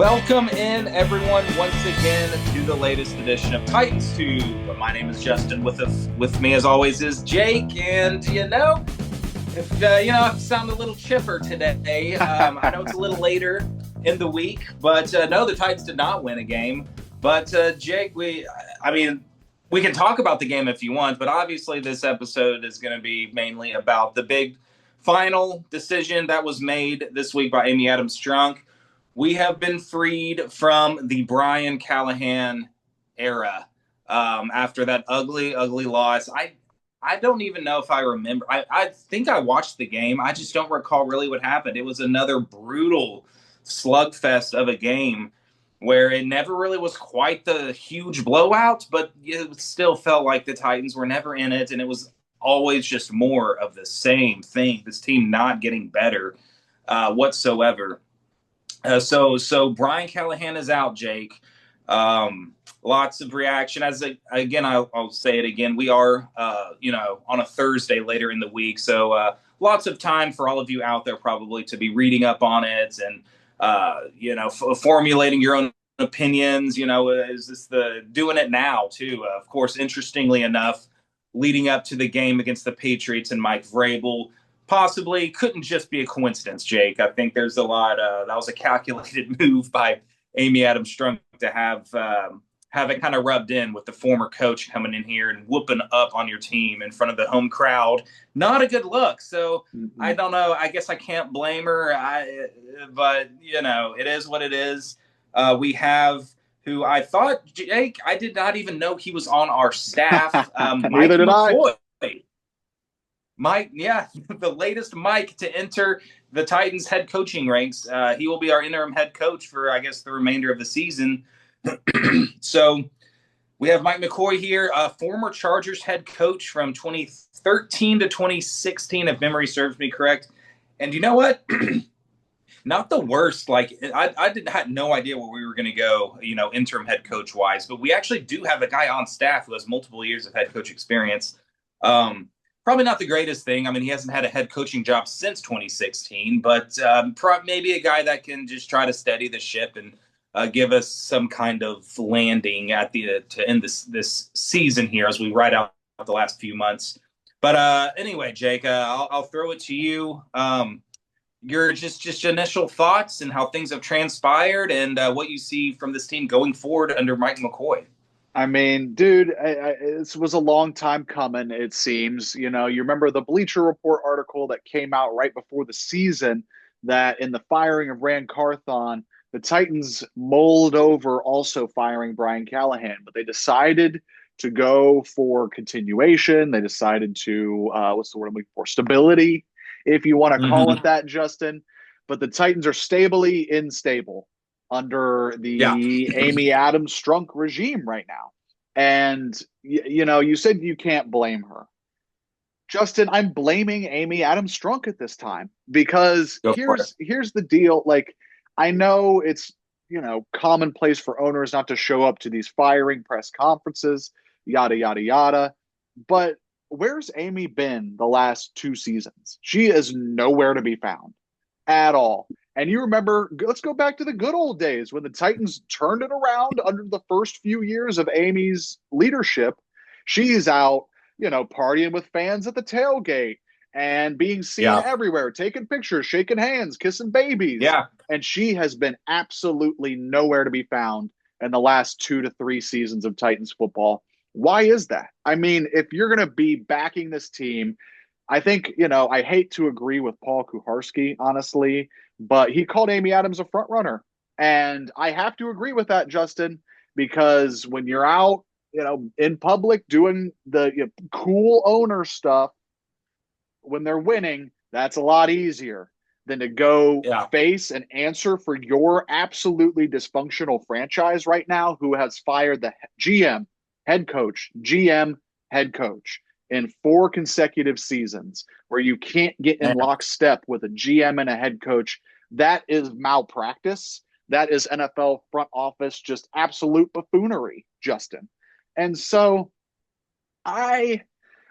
Welcome in, everyone, once again to the latest edition of Titans Tube. My name is Justin. With me, as always, is Jake. And if I sound a little chipper today, I know it's a little later in the week, but no, the Titans did not win a game. But Jake, we can talk about the game if you want, but obviously this episode is going to be mainly about the big final decision that was made this week by Amy Adams-Strunk. We have been freed from the Brian Callahan era after that ugly, ugly loss. I don't even know if I remember. I think I watched the game. I just don't recall really what happened. It was another brutal slugfest of a game where it never really was quite the huge blowout, but it still felt like the Titans were never in it, and it was always just more of the same thing. This team not getting better whatsoever. So Brian Callahan is out, Jake. Lots of reaction. I'll say it again. We are, on a Thursday later in the week. So lots of time for all of you out there probably to be reading up on it and, formulating your own opinions. Is this doing it now too? Of course, interestingly enough, leading up to the game against the Patriots and Mike Vrabel, possibly couldn't just be a coincidence, Jake. I think there's a lot. That was a calculated move by Amy Adams-Strunk to have it kind of rubbed in with the former coach coming in here and whooping up on your team in front of the home crowd. Not a good look. So I don't know. I guess I can't blame her. But it is what it is. We have who I thought, Jake, I did not even know he was on our staff. Neither did McCoy. Mike, yeah, the latest Mike to enter the Titans head coaching ranks. He will be our interim head coach for, I guess, the remainder of the season. So we have Mike McCoy here, a former Chargers head coach from 2013 to 2016, if memory serves me correct. And you know what? Not the worst. Like I had no idea where we were going to go, interim head coach wise, but we actually do have a guy on staff who has multiple years of head coach experience. Probably not the greatest thing. I mean, he hasn't had a head coaching job since 2016, but maybe a guy that can just try to steady the ship and give us some kind of landing to end this season here as we ride out the last few months. But anyway, Jake, I'll throw it to you. Your just initial thoughts and how things have transpired and what you see from this team going forward under Mike McCoy. I mean, dude, it was a long time coming, it seems. You remember the Bleacher Report article that came out right before the season that in the firing of Rand Carthon, the Titans mulled over also firing Brian Callahan, but they decided to go for continuation. They decided to, what's the word I'm looking for? Stability, if you want to call it that, Justin. But the Titans are stably unstable under the Amy Adams-Strunk regime right now. And, you said you can't blame her. Justin, I'm blaming Amy Adams-Strunk at this time because here's the deal. Like, I know it's, commonplace for owners not to show up to these firing press conferences, yada, yada, yada. But where's Amy been the last 2 seasons? She is nowhere to be found at all. And you remember, let's go back to the good old days when the Titans turned it around under the first few years of Amy's leadership. She's out, partying with fans at the tailgate and being seen everywhere, taking pictures, shaking hands, kissing babies. Yeah. And she has been absolutely nowhere to be found in the last 2 to 3 seasons of Titans football. Why is that? I mean, if you're going to be backing this team, I think, I hate to agree with Paul Kuharsky, honestly, but he called Amy Adams a front runner. And I have to agree with that, Justin, because when you're out, in public doing the cool owner stuff, when they're winning, that's a lot easier than to go face and answer for your absolutely dysfunctional franchise right now, who has fired the GM, head coach, in 4 consecutive seasons, where you can't get in lockstep with a GM and a head coach. That is malpractice. That is NFL front office, just absolute buffoonery, Justin. And so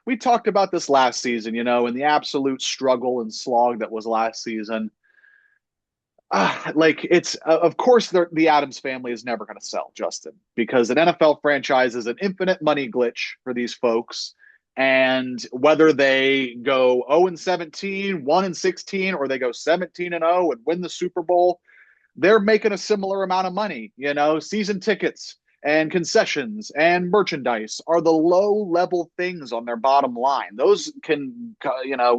we talked about this last season, and the absolute struggle and slog that was last season. like it's of course the Adams family is never going to sell, Justin, because an NFL franchise is an infinite money glitch for these folks. And whether they go 0 and 17, 1 and 16, or they go 17 and 0 and win the Super Bowl, they're making a similar amount of money. Season tickets and concessions and merchandise are the low level things on their bottom line. Those can,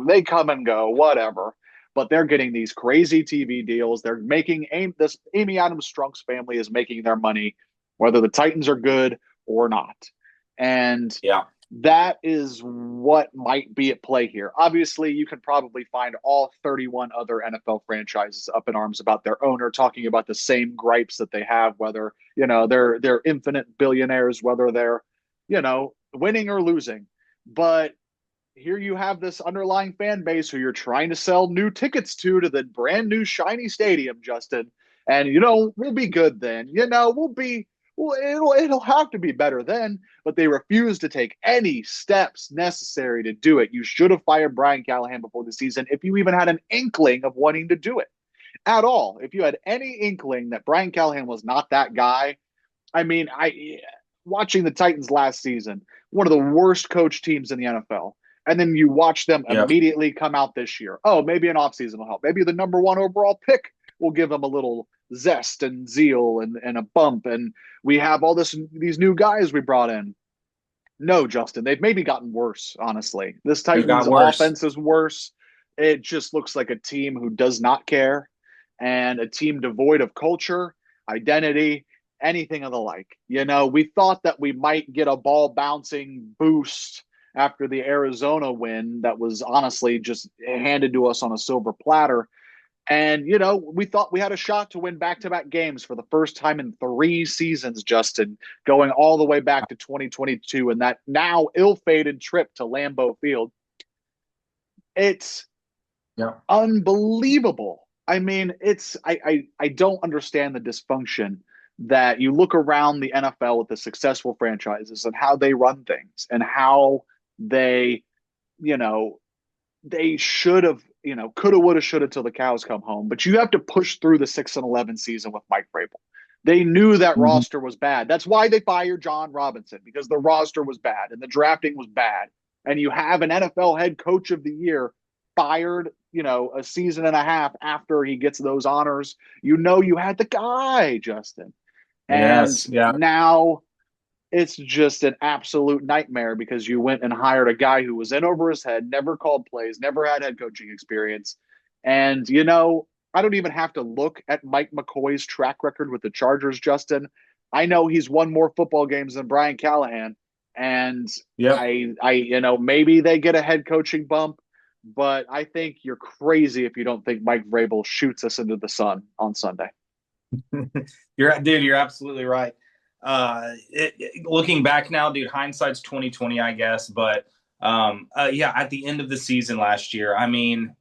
they come and go, whatever. But they're getting these crazy TV deals. They're making this Amy Adams Strunk's family is making their money, whether the Titans are good or not. And Yeah. that is what might be at play here. Obviously, you can probably find all 31 other NFL franchises up in arms about their owner, talking about the same gripes that they have, whether, they're infinite billionaires, whether they're, winning or losing. But here you have this underlying fan base who you're trying to sell new tickets to the brand new shiny stadium, Justin. And we'll be good then. We'll be well, it'll have to be better then, but they refuse to take any steps necessary to do it. You should have fired Brian Callahan before the season if you even had an inkling of wanting to do it at all. If you had any inkling that Brian Callahan was not that guy, I mean, I watching the Titans last season, one of the worst coach teams in the NFL. And then you watch them Yep. immediately come out this year. Oh, maybe an offseason will help. Maybe the number one overall pick will give them a little zest and zeal and a bump. And we have all these new guys we brought in. No, Justin, they've maybe gotten worse, honestly. This It got Titans worse. offense is worse. It just looks like a team who does not care and a team devoid of culture, identity, anything of the like. We thought that we might get a ball bouncing boost after the Arizona win that was honestly just handed to us on a silver platter. And, we thought we had a shot to win back to back games for the first time in 3 seasons, Justin, going all the way back to 2022 and that now ill fated trip to Lambeau Field. It's Yeah. unbelievable. I mean, I don't understand the dysfunction that you look around the NFL with the successful franchises and how they run things and how they, you know, they should have, coulda, woulda, shoulda till the cows come home. But you have to push through the 6-11 season with Mike Vrabel. They knew that Mhm. roster was bad. That's why they fired John Robinson, because the roster was bad and the drafting was bad. And you have an NFL head coach of the year fired, a season and a half after he gets those honors. You had the guy, Justin. And Yes. Yeah. now it's just an absolute nightmare because you went and hired a guy who was in over his head, never called plays, never had head coaching experience. And, I don't even have to look at Mike McCoy's track record with the Chargers, Justin. I know he's won more football games than Brian Callahan. And Yep. maybe they get a head coaching bump, but I think you're crazy if you don't think Mike Vrabel shoots us into the sun on Sunday. You're absolutely right. Looking back now, dude, hindsight's 2020, I guess. But yeah, at the end of the season last year, I mean,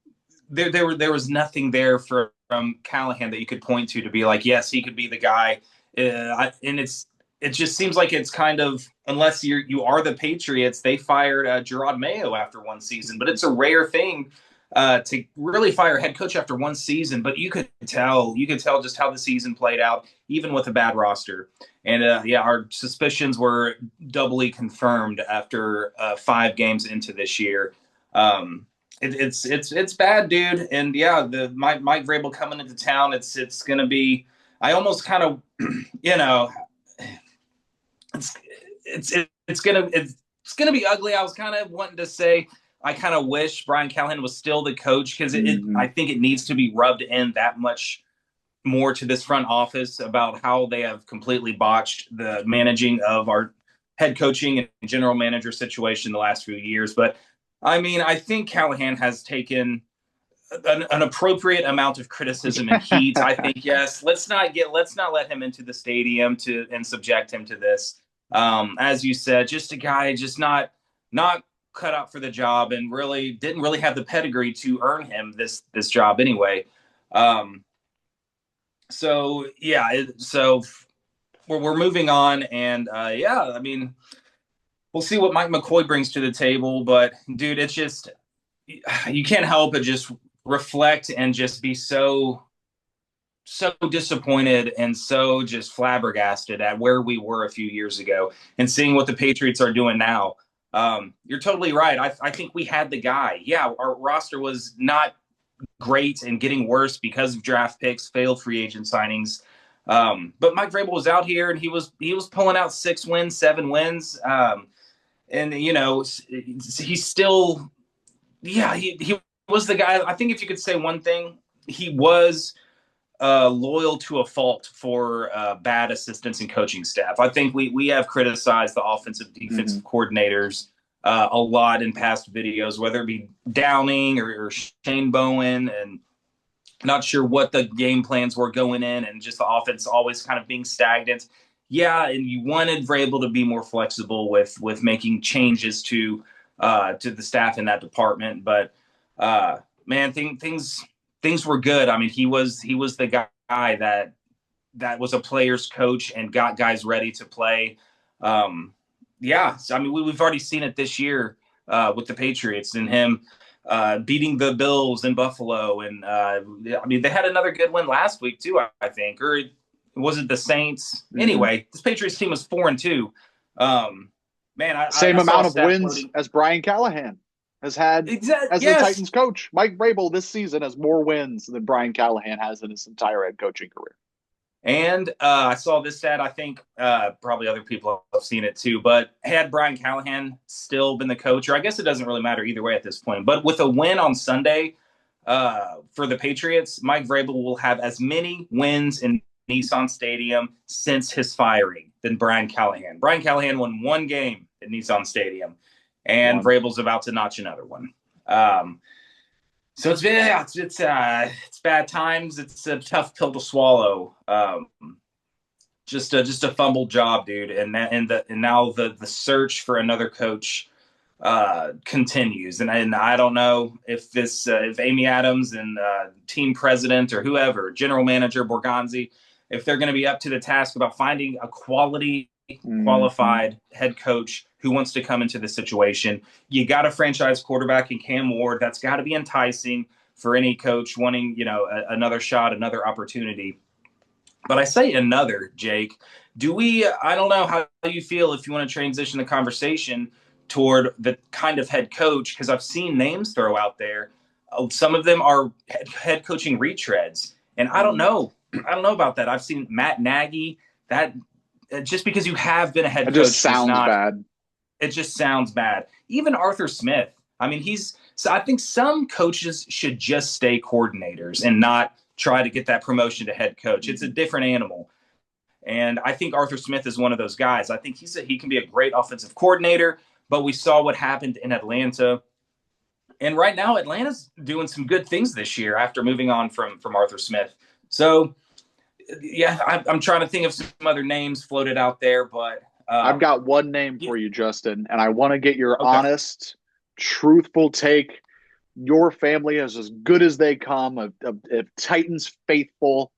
there was nothing there from Callahan that you could point to be like, yes, he could be the guy. And it just seems like it's kind of, unless you are the Patriots, they fired Gerard Mayo after one season, but it's a rare thing to really fire a head coach after one season. But you could tell just how the season played out, even with a bad roster. And yeah, our suspicions were doubly confirmed after 5 games into this year. It's bad, dude. And yeah, the Mike Vrabel coming into town, it's gonna be. I almost kind of, you know, it's it's gonna be ugly. I was kind of wanting to say I kind of wish Brian Callahan was still the coach because Mm-hmm. I think it needs to be rubbed in that much more to this front office about how they have completely botched the managing of our head coaching and general manager situation the last few years. But I mean, I think Callahan has taken an appropriate amount of criticism and heat. I think yes. Let's not let him into the stadium and subject him to this. As you said, just a guy just not cut out for the job and really didn't really have the pedigree to earn him this job anyway. Um, so yeah, so we're moving on, and yeah, I mean, we'll see what Mike McCoy brings to the table. But dude, it's just you can't help but just reflect and just be so so disappointed and so just flabbergasted at where we were a few years ago and seeing what the Patriots are doing now. You're totally right. I think we had the guy. Yeah, our roster was not great and getting worse because of draft picks, failed free agent signings. But Mike Vrabel was out here and he was pulling out 6 wins, 7 wins. And he's still, yeah, he was the guy. I think if you could say one thing, he was loyal to a fault for bad assistants and coaching staff. I think we have criticized the offensive defensive coordinators a lot in past videos, whether it be Downing or Shane Bowen, and not sure what the game plans were going in, and just the offense always kind of being stagnant. Yeah, and you wanted Vrabel to be more flexible with making changes to the staff in that department, but man, things were good. I mean, he was the guy that was a player's coach and got guys ready to play. Yeah, so, I mean, we've already seen it this year with the Patriots and him beating the Bills in Buffalo, and I mean, they had another good win last week too, I think, or was it the Saints? Anyway, this Patriots team was 4-2. Man, Same I saw amount a of stat wins floating. as Brian Callahan has had as the Yes, Titans coach. Mike Vrabel this season has more wins than Brian Callahan has in his entire head coaching career. and I saw this stat. I think probably other people have seen it too. But had Brian Callahan still been the coach, or I guess it doesn't really matter either way at this point. But with a win on Sunday for the Patriots, Mike Vrabel will have as many wins in Nissan Stadium since his firing than Brian Callahan. Brian Callahan won one game at Nissan Stadium, and One. Vrabel's about to notch another one. So it's bad times. It's a tough pill to swallow. Just a fumbled job, dude. And now the search for another coach continues. And I don't know if Amy Adams and team president or whoever, general manager Borgonzi, if they're going to be up to the task about finding a qualified head coach who wants to come into the situation. You got a franchise quarterback in Cam Ward. That's got to be enticing for any coach wanting, another shot, another opportunity. But I say another, Jake. I don't know how you feel if you want to transition the conversation toward the kind of head coach, because I've seen names throw out there. Some of them are head coaching retreads. And I don't know. I don't know about that. I've seen Matt Nagy. That just because you have been a head It coach just sounds bad. it just sounds bad. Even Arthur Smith. I mean, so I think some coaches should just stay coordinators and not try to get that promotion to head coach. It's a different animal. And I think Arthur Smith is one of those guys. I think he can be a great offensive coordinator, but we saw what happened in Atlanta. And right now, Atlanta's doing some good things this year after moving on from Arthur Smith. So, yeah, I'm trying to think of some other names floated out there, but I've got one name for you, Justin, and I want to get your okay. honest, truthful take. Your family is as good as they come, if Titans faithful.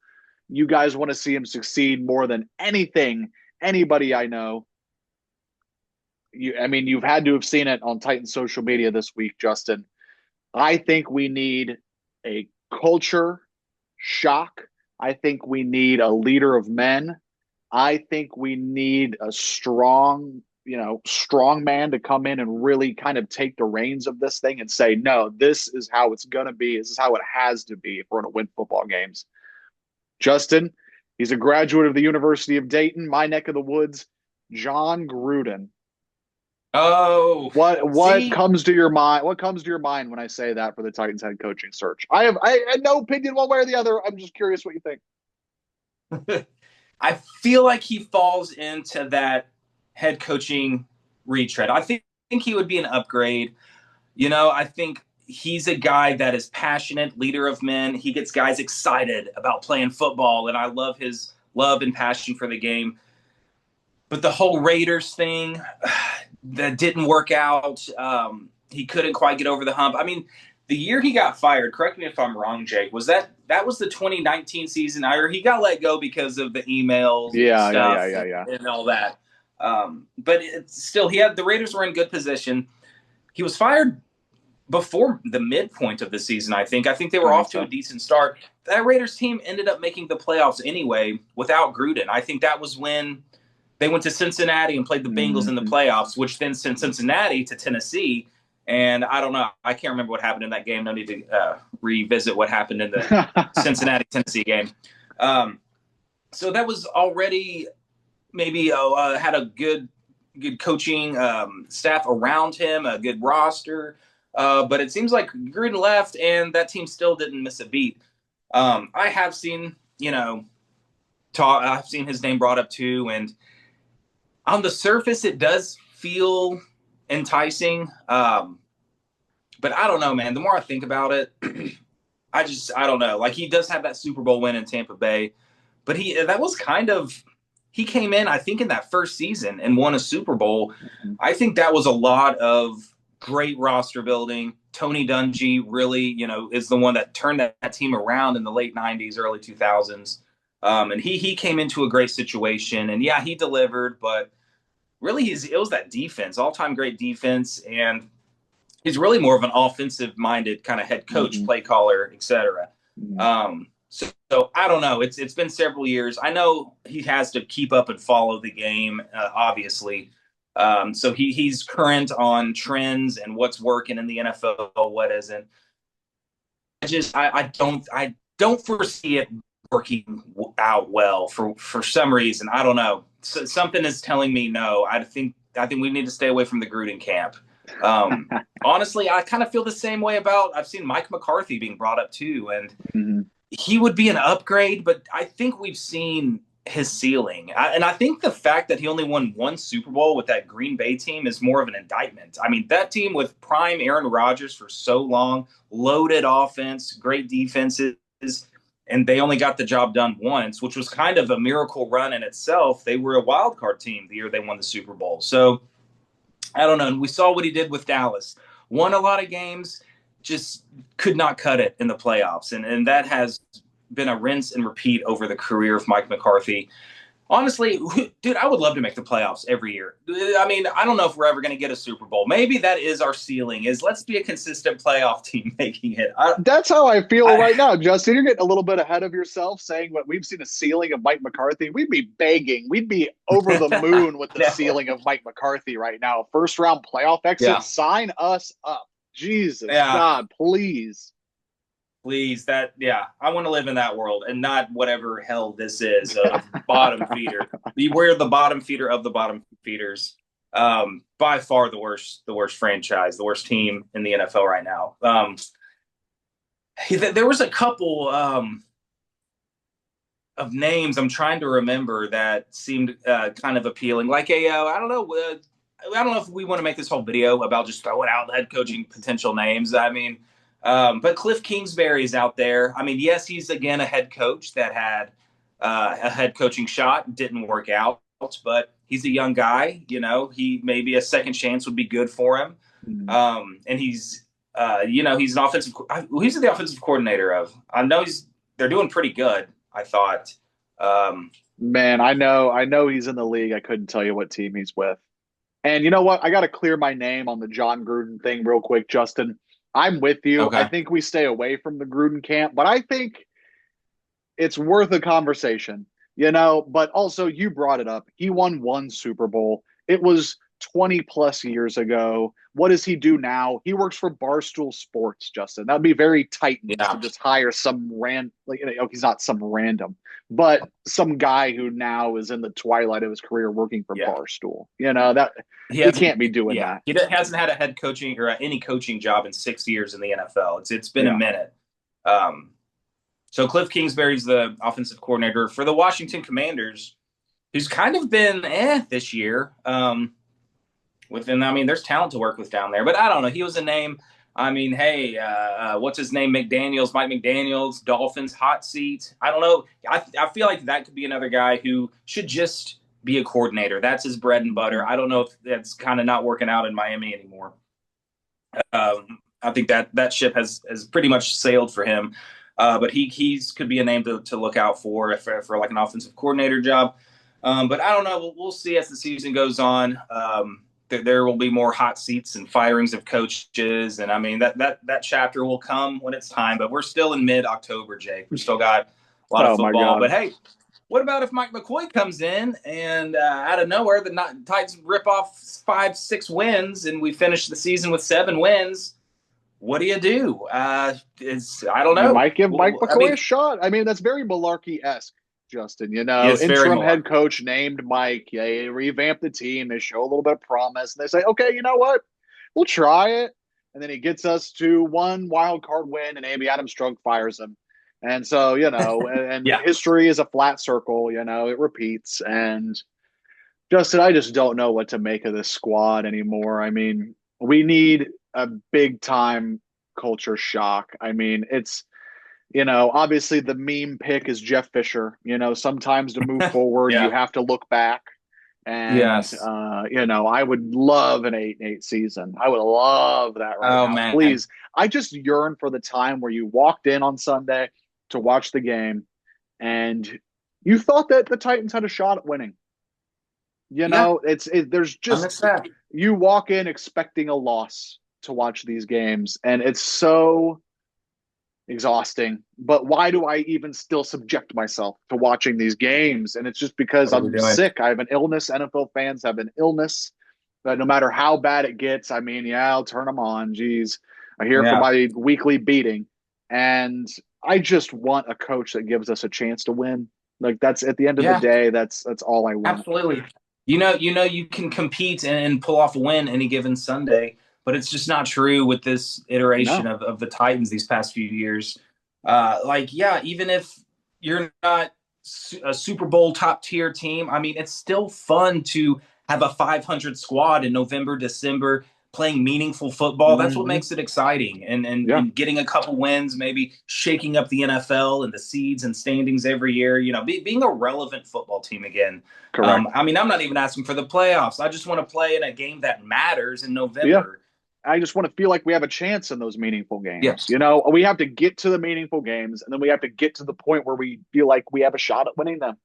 You guys want to see him succeed more than anybody I know. You've had to have seen it on Titans social media this week, Justin. I think we need a culture shock. I think we need a leader of men. I think we need a strong man to come in and really kind of take the reins of this thing and say, no, this is how it's going to be. This is how it has to be if we're going to win football games. Justin, he's a graduate of the University of Dayton, my neck of the woods. Jon Gruden. Oh, what comes to your mind? What comes to your mind when I say that for the Titans head coaching search? I had no opinion one way or the other. I'm just curious what you think. I feel like he falls into that head coaching retread. I think he would be an upgrade. I think he's a guy that is passionate, leader of men. He gets guys excited about playing football, and I love his love and passion for the game. But the whole Raiders thing, that didn't work out. He couldn't quite get over the hump. I mean, the year he got fired, correct me if I'm wrong, Jake, was that was the 2019 season, or he got let go because of the emails and all that. But still, the Raiders were in good position. He was fired before the midpoint of the season, I think. I think they were off to a decent start. that Raiders team ended up making the playoffs anyway without Gruden. I think that was when they went to Cincinnati and played the Bengals in the Mhm. playoffs, which then sent Cincinnati to Tennessee. And I don't know. I can't remember what happened in that game. No need to revisit what happened in the Cincinnati Tennessee game. Um, so that was already maybe had a good coaching staff around him, a good roster. But it seems like Gruden left, and that team still didn't miss a beat. I have seen, I've seen his name brought up too, and on the surface, it does feel enticing. But I don't know, man. The more I think about it, I don't know. Like he does have that Super Bowl win in Tampa Bay, but that was kind of he came in, I think, in that first season and won a Super Bowl. I think that was a lot of great roster building. Tony Dungy really, is the one that turned that team around in the late '90s, early 2000s. And he came into a great situation, and yeah, he delivered, but really it was that defense, all time great defense, and he's really more of an offensive minded kind of head coach, Mhm. play caller, etc. Mhm. So I don't know. It's been several years. I know he has to keep up and follow the game, obviously. So he's current on trends and what's working in the NFL, what isn't. I don't foresee it working out well for some reason. I don't know. So, something is telling me no. I think we need to stay away from the Gruden camp. Honestly, I kind of feel the same way about. I've seen Mike McCarthy being brought up too, and Mhm. he would be an upgrade, but I think we've seen his ceiling. And I think the fact that he only won one Super Bowl with that Green Bay team is more of an indictment. I mean, that team with prime Aaron Rodgers for so long, loaded offense, great defenses, and they only got the job done once, which was kind of a miracle run in itself. They were a wild card team the year they won the Super Bowl. So I don't know. And we saw what he did with Dallas. Won a lot of games, just could not cut it in the playoffs. And that has been a rinse and repeat over the career of Mike McCarthy. Honestly, dude, I would love to make the playoffs every year. I mean, I don't know if we're ever going to get a Super Bowl. Maybe that is our ceiling, is let's be a consistent playoff team making it. That's how I feel I right now, Justin. You're getting a little bit ahead of yourself saying what we've seen a ceiling of Mike McCarthy. We'd be begging. We'd be over the moon with the no. ceiling of Mike McCarthy right now. First round playoff exit, Yeah. sign us up. Jesus, Yeah. God, please. Please, yeah, I want to live in that world and not whatever hell this is of bottom feeder. We're the bottom feeder of the bottom feeders. By far the worst franchise, the worst team in the NFL right now. There was a couple of names I'm trying to remember that seemed kind of appealing. Like I don't know. I don't know if we want to make this whole video about just throwing out head coaching potential names. I mean, but Cliff Kingsbury is out there. I mean, yes, he's again a head coach that had a head coaching shot, didn't work out, but he's a young guy. He maybe a second chance would be good for him. Mhm. And he's an offensive. Who's the offensive coordinator of? I know they're doing pretty good. I thought. Um, Man, I know he's in the league. I couldn't tell you what team he's with. And you know what? I got to clear my name on the John Gruden thing real quick, Justin. I'm with you. I okay. think we stay away from the Gruden camp, but I think it's worth a conversation, But also, you brought it up. He won one Super Bowl. It was 20 plus years ago. What does he do now? He works for Barstool Sports, Justin. That'd be very Titans to Yeah. just hire some he's not some random, but some guy who now is in the twilight of his career working for Yeah. Barstool. That He he hasn't. can't be doing Yeah. that. Hasn't had a head coaching or any coaching job in 6 years in the NFL. It's been a Yeah. minute. Um, so Cliff Kingsbury's the offensive coordinator for the Washington Commanders, who's kind of been this year. I mean, there's talent to work with down there, but I don't know. He was a name. I mean, hey, what's his name? Mike McDaniels, Dolphins hot seat. I don't know. I feel like that could be another guy who should just be a coordinator. That's his bread and butter. I don't know if that's kind of not working out in Miami anymore. I think that ship has pretty much sailed for him. But he's could be a name to look out for like an offensive coordinator job. But I don't know. We'll see as the season goes on. there will be more hot seats and firings of coaches, and I mean that chapter will come when it's time. But we're still in mid-October, Jake. We still got a lot of Oh my football. God. But hey, what about if Mike McCoy comes in and out of nowhere the Titans rip off 5-6 wins and we finish the season with 7 wins? What do you do? I don't You know. might give Mike I McCoy a mean, shot. I mean, that's very Malarkey-esque, Justin. it's very Interim more. head coach named Mike. They revamp the team. They show a little bit of promise. And they say, okay, you know what? We'll try it. And then he gets us to one wild card win, and Amy Adams Strunk fires him. And so, and Yeah. history is a flat circle, it repeats. And Justin, I just don't know what to make of this squad anymore. I mean, we need a big time culture shock. I mean, obviously the meme pick is Jeff Fisher. Sometimes to move forward, you Yeah. have to look back. And, Yes. I would love an 8-8 season. I would love that right Oh now. man. Please. I just yearn for the time where you walked in on Sunday to watch the game and you thought that the Titans had a shot at winning. Yeah. There's I just, miss that. you walk in expecting a loss to watch these games, and it's so exhausting. But why do I even still subject myself to watching these games? And it's just because What are we I'm doing? sick. I have an illness. NFL fans have an illness that no matter how bad it gets, I mean, yeah, I'll turn them on. Geez, I hear for Yeah. my weekly beating, and I just want a coach that gives us a chance to win. Like that's at the end of the Yeah. day, that's all I want. Absolutely. You can compete and pull off a win any given Sunday, but it's just not true with this iteration No. of the Titans these past few years. Yeah, even if you're not a Super Bowl top tier team, I mean, it's still fun to have a 500 squad in November, December, playing meaningful football. That's what Mm-hmm. makes it exciting. Yeah, And getting a couple wins, maybe shaking up the NFL and the seeds and standings every year, being a relevant football team again. correct. I mean, I'm not even asking for the playoffs. I just want to play in a game that matters in Yeah. November. I just want to feel like we have a chance in those meaningful games. Yes. We have to get to the meaningful games, and then we have to get to the point where we feel like we have a shot at winning them.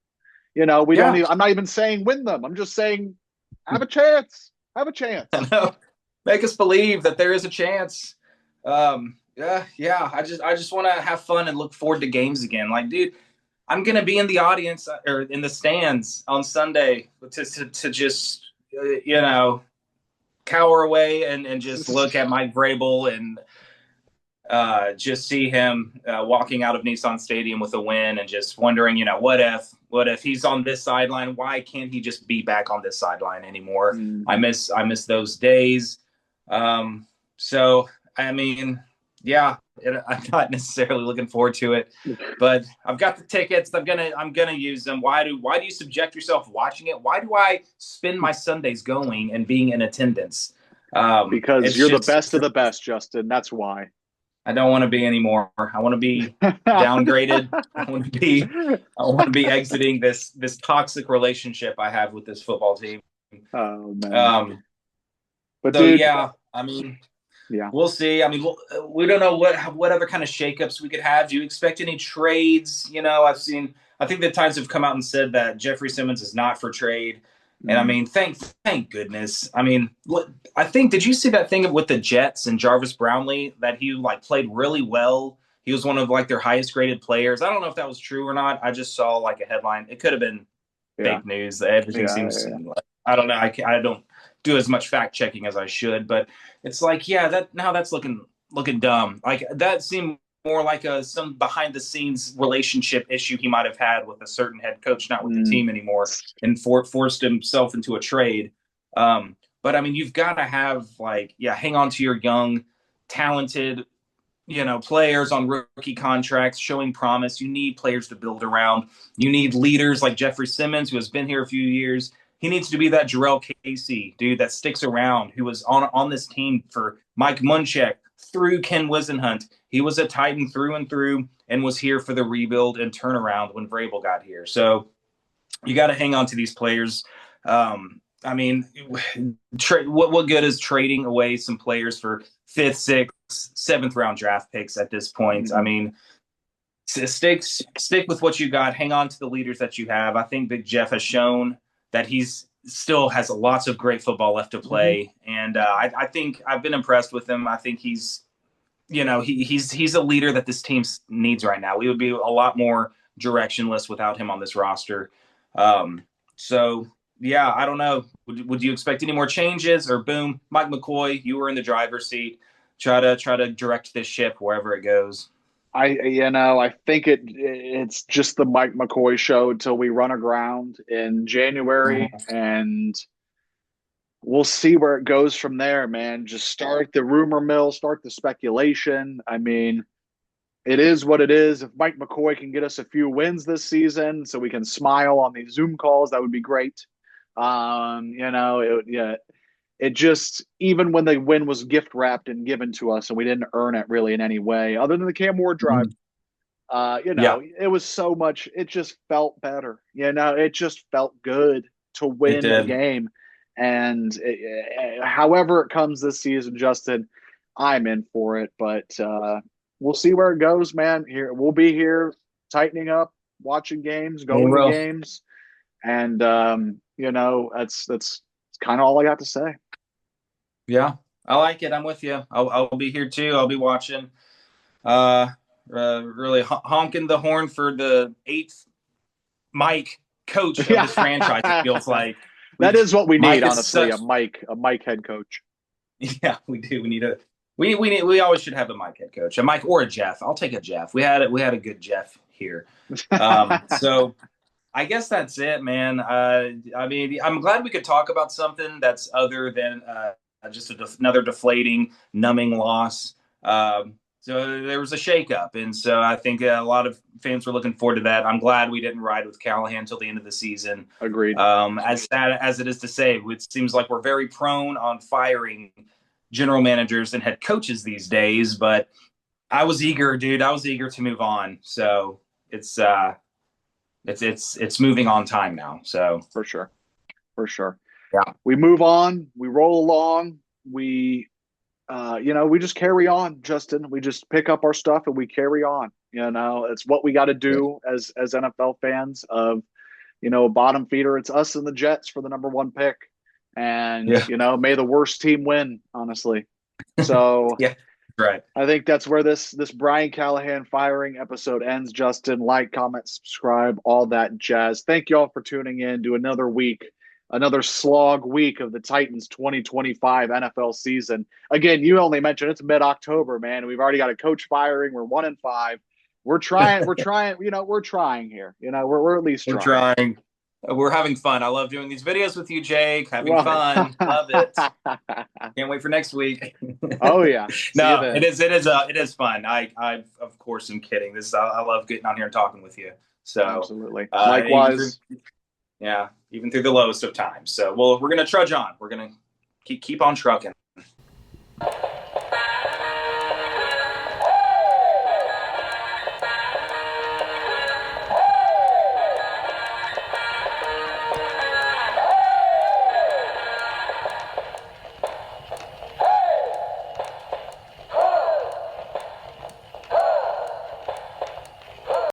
We don't Yeah. even, I'm not even saying win them. I'm just saying have a chance. Have a I chance. know. Make us believe that there is a chance. Yeah. I just want to have fun and look forward to games again. Like, dude, I'm gonna be in the audience or in the stands on Sunday to just cower away and just look at Mike Vrabel and just see him walking out of Nissan Stadium with a win and just wondering, what if he's on this sideline? Why can't he just be back on this sideline anymore? Mm-hmm. I miss those days. So I mean, yeah, I'm not necessarily looking forward to it, but I've got the tickets. I'm gonna use them. Why do you subject yourself watching it? Why do I spend my Sundays going and being in attendance? Because It's you're the just best of the best, Justin. That's why. I don't want to be anymore. I want to be downgraded. I want to be exiting this toxic relationship I have with this football team. Oh man. Um, But so dude, yeah, I mean, yeah. we'll see. I mean, we don't know what other kind of shakeups we could have. Do you expect any trades? I think the Times have come out and said that Jeffrey Simmons is not for trade. And I mean, thank goodness. I mean, I think, did you see that thing with the Jets and Jarvis Brownlee that he played really well? He was one of their highest graded players. I don't know if that was true or not. I just saw a headline. It could have been Yeah. fake news. Everything seems. Yeah. I don't know. I don't do as much fact checking as I should, but it's that's looking dumb. That seemed more like some behind the scenes relationship issue he might have had with a certain head coach, not with the team anymore, and forced himself into a trade. But I mean, you've got to have hang on to your young, talented, players on rookie contracts showing promise. You need players to build around. You need leaders like Jeffrey Simmons, who has been here a few years. He needs to be that Jarrell Casey dude that sticks around, who was on this team for Mike Munchak through Ken Wisenhunt. He was a Titan through and through and was here for the rebuild and turnaround when Vrabel got here. So you got to hang on to these players. I mean, what good is trading away some players for 5th, 6th, 7th round draft picks at this point? I mean, stick with what you got. Hang on to the leaders that you have. I think Big Jeff has shown that he's still has lots of great football left to play, and I think I've been impressed with him. I think he's he's a leader that this team needs right now. We would be a lot more directionless without him on this roster. So yeah, I don't know. Would you expect any more changes, or boom, Mike McCoy, you were in the driver's seat. Try to direct this ship wherever it goes. I think it's just the Mike McCoy show until we run aground in January, and we'll see where it goes from there, man. Just start the rumor mill, start the speculation. I mean, it is what it is. If Mike McCoy can get us a few wins this season so we can smile on these Zoom calls, that would be great. It just, even when the win was gift wrapped and given to us and we didn't earn it really in any way, other than the Cam Ward drive, Yeah, it was so much, it just felt better. It just felt good to it win the did. game. And however it comes this season, Justin, I'm in for it. But we'll see where it goes, man. Here we'll be here tightening up, watching games, going to games, and that's kind of all I got to say. Yeah, I like it. I'm with you. I'll be here too. I'll be watching. Really honking the horn for the eighth Mike coach of this franchise. It feels like that is what we need, honestly. Such, a Mike head coach. Yeah, we do. We need a we always should have a Mike head coach, a Mike or a Jeff. I'll take a Jeff. We had a good Jeff here. So I guess that's it, man. I mean, I'm glad we could talk about something that's other than just another deflating, numbing loss. So there was a shakeup, and so I think a lot of fans were looking forward to that. I'm glad we didn't ride with Callahan until the end of the season. Agreed. As sad as it is to say, it seems like we're very prone on firing general managers and head coaches these days. But I was eager, dude. I was eager to move on. So it's moving on time now. So for sure. Yeah, we move on. We roll along. We just carry on, Justin. We just pick up our stuff and we carry on. It's what we got to do as NFL fans of, bottom feeder. It's us and the Jets for the number one pick. And, may the worst team win, honestly. So yeah, right. I think that's where this Brian Callahan firing episode ends, Justin. Like, comment, subscribe, all that jazz. Thank you all for tuning in to another week. Another slog week of the Titans 2025 NFL season. Again, you only mentioned it's mid-October, man. We've already got a coach firing. We're 1-5. We're trying, we're trying here. We're at least trying. We're trying. We're having fun. I love doing these videos with you, Jake. Having fun. Love it. Can't wait for next week. Oh yeah. No, it is fun. I of course am kidding. I love getting on here and talking with you. So absolutely. Likewise. Even through the lowest of times. So, we're going to trudge on. We're going to keep on trucking.